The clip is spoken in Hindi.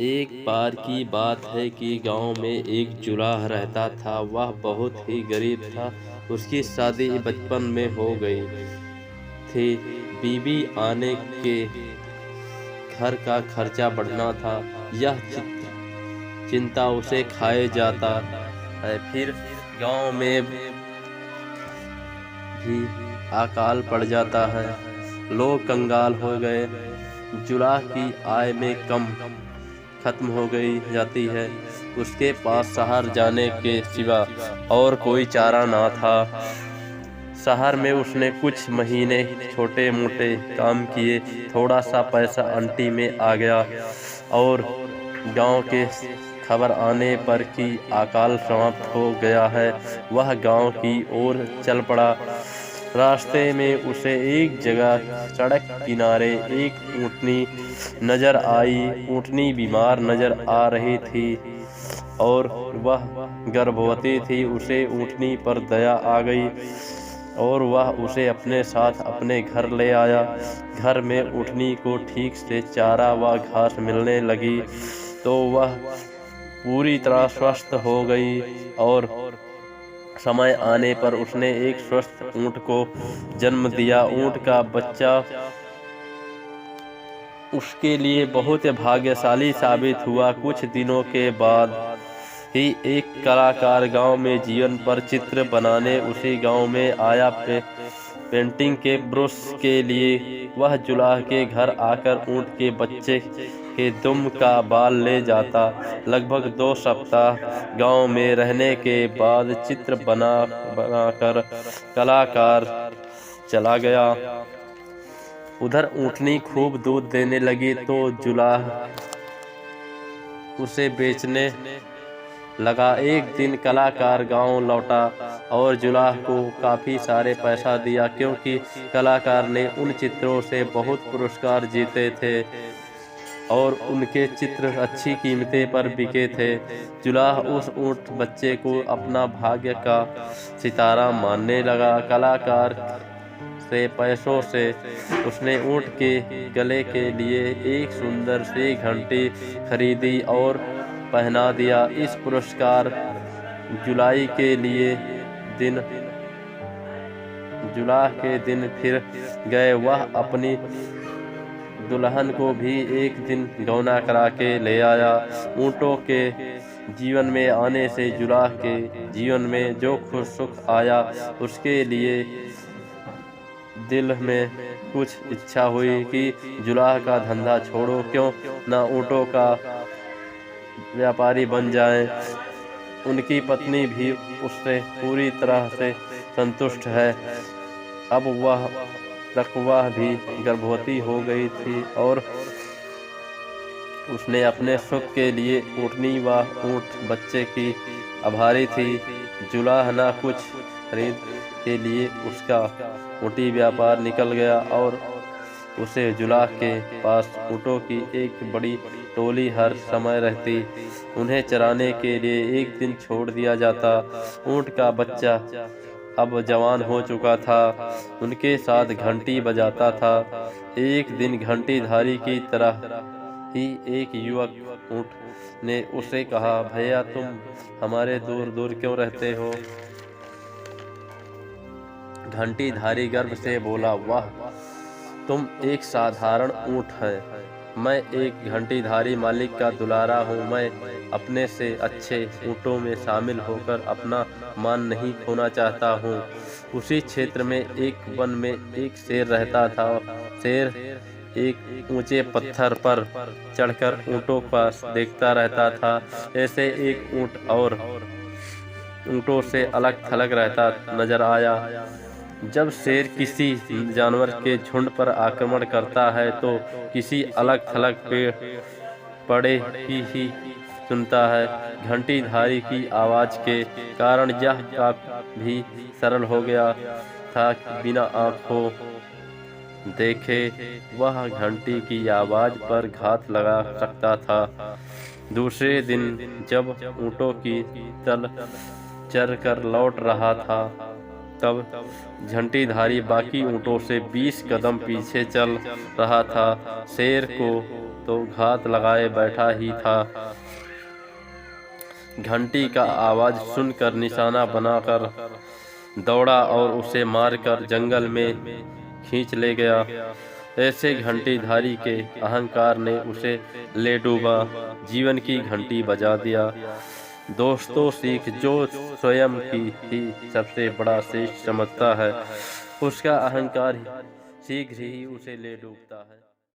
एक बार की बात है कि गांव में एक जुलाह रहता था। वह बहुत ही गरीब था। उसकी शादी बचपन में हो गई थी। बीवी आने के घर का खर्चा बढ़ना था। यह चिंता उसे खाए जाता है। फिर गांव में भी अकाल पड़ जाता है। लोग कंगाल हो गए। जुलाह की आय में कम खत्म हो गई जाती है। उसके पास शहर जाने के सिवा और कोई चारा ना था। शहर में उसने कुछ महीने छोटे मोटे काम किए। थोड़ा सा पैसा आंटी में आ गया और गांव के खबर आने पर कि अकाल समाप्त हो गया है, वह गांव की ओर चल पड़ा। रास्ते में उसे एक जगह सड़क किनारे एक ऊँटनी नजर आई। ऊँटनी बीमार नजर आ रही थी और वह गर्भवती थी। उसे ऊँटनी पर दया आ गई और वह उसे अपने साथ अपने घर ले आया। घर में ऊँटनी को ठीक से चारा व घास मिलने लगी तो वह पूरी तरह स्वस्थ हो गई और समय आने पर उसने एक स्वस्थ ऊँट को जन्म दिया। ऊँट का बच्चा उसके लिए बहुत भाग्यशाली साबित हुआ। कुछ दिनों के बाद ही एक कलाकार गांव में जीवन पर चित्र बनाने उसी गांव में आया। पेंटिंग के ब्रश के लिए वह जुलाह के घर आकर ऊँट के बच्चे के दुम का बाल ले जाता। लगभग 2 सप्ताह गांव में रहने के बाद चित्र बनाकर कलाकार चला गया। उधर ऊँटनी खूब दूध देने लगी तो जुलाह उसे बेचने लगा। एक दिन कलाकार गांव लौटा और जुलाह को काफी सारे पैसा दिया, क्योंकि कलाकार ने उन चित्रों से बहुत पुरस्कार जीते थे और उनके चित्र अच्छी कीमतें पर बिके थे। जुलाह उस ऊँट बच्चे को अपना भाग्य का सितारा मानने लगा। कलाकार से पैसों से उसने ऊँट के गले के लिए एक सुंदर सी घंटी खरीदी और पहना दिया। इस पुरस्कार जुलाई के लिए जुलाह के दिन फिर गए। वह अपनी दुल्हन को भी एक दिन गौना करा के ले आया। ऊँटों के जीवन में आने से जुलाह के जीवन में जो खुश सुख आया, उसके लिए दिल में कुछ इच्छा हुई कि जुलाह का धंधा छोड़ो, क्यों ना ऊँटों का व्यापारी बन जाए। उनकी पत्नी भी उससे पूरी तरह से संतुष्ट है। अब वह भी गर्भवती हो गई थी और उसने अपने सुख के लिए ऊँटनी व ऊँट बच्चे की आभारी थी। जुलाह ना कुछ खरीद के लिए उसका ऊँटी व्यापार निकल गया और उसे जुलाह के पास ऊँटों की एक बड़ी टोली हर समय रहती। उन्हें चराने के लिए एक दिन छोड़ दिया जाता। ऊँट का बच्चा अब जवान हो चुका था। उनके साथ घंटी बजाता था। एक दिन घंटीधारी की तरह ही एक युवक ऊँट ने उसे कहा, भैया तुम हमारे दूर दूर क्यों रहते हो? घंटीधारी गर्व से बोला, वाह, तुम एक साधारण ऊँट है। मैं एक घंटीधारी मालिक का दुलारा हूँ। मैं अपने से अच्छे ऊँटों में शामिल होकर अपना मान नहीं खोना चाहता हूँ। उसी क्षेत्र में एक वन में एक शेर रहता था। शेर एक ऊंचे पत्थर पर चढ़कर ऊँटों का देखता रहता था। ऐसे एक ऊँट और ऊँटों से अलग थलग रहता नजर आया। जब शेर किसी जानवर के झुंड पर आक्रमण करता है तो किसी अलग थलग पेड़ पड़े ही सुनता है। घंटीधारी की आवाज के कारण यह भी सरल हो गया था कि बिना आंखों देखे वह घंटी की आवाज पर घात लगा सकता था। दूसरे दिन जब ऊँटों की दल चर कर लौट रहा था तब घंटीधारी बाकी ऊँटों से 20 कदम पीछे चल रहा था। शेर को तो घात लगाए बैठा ही था। घंटी का आवाज सुनकर निशाना बनाकर दौड़ा और उसे मारकर जंगल में खींच ले गया। ऐसे घंटीधारी के अहंकार ने उसे ले डूबा, जीवन की घंटी बजा दिया। दोस्तों, सीख जो स्वयं की ही सबसे बड़ा श्रेष्ठ समझता है, उसका अहंकार शीघ्र ही उसे ले डूबता है।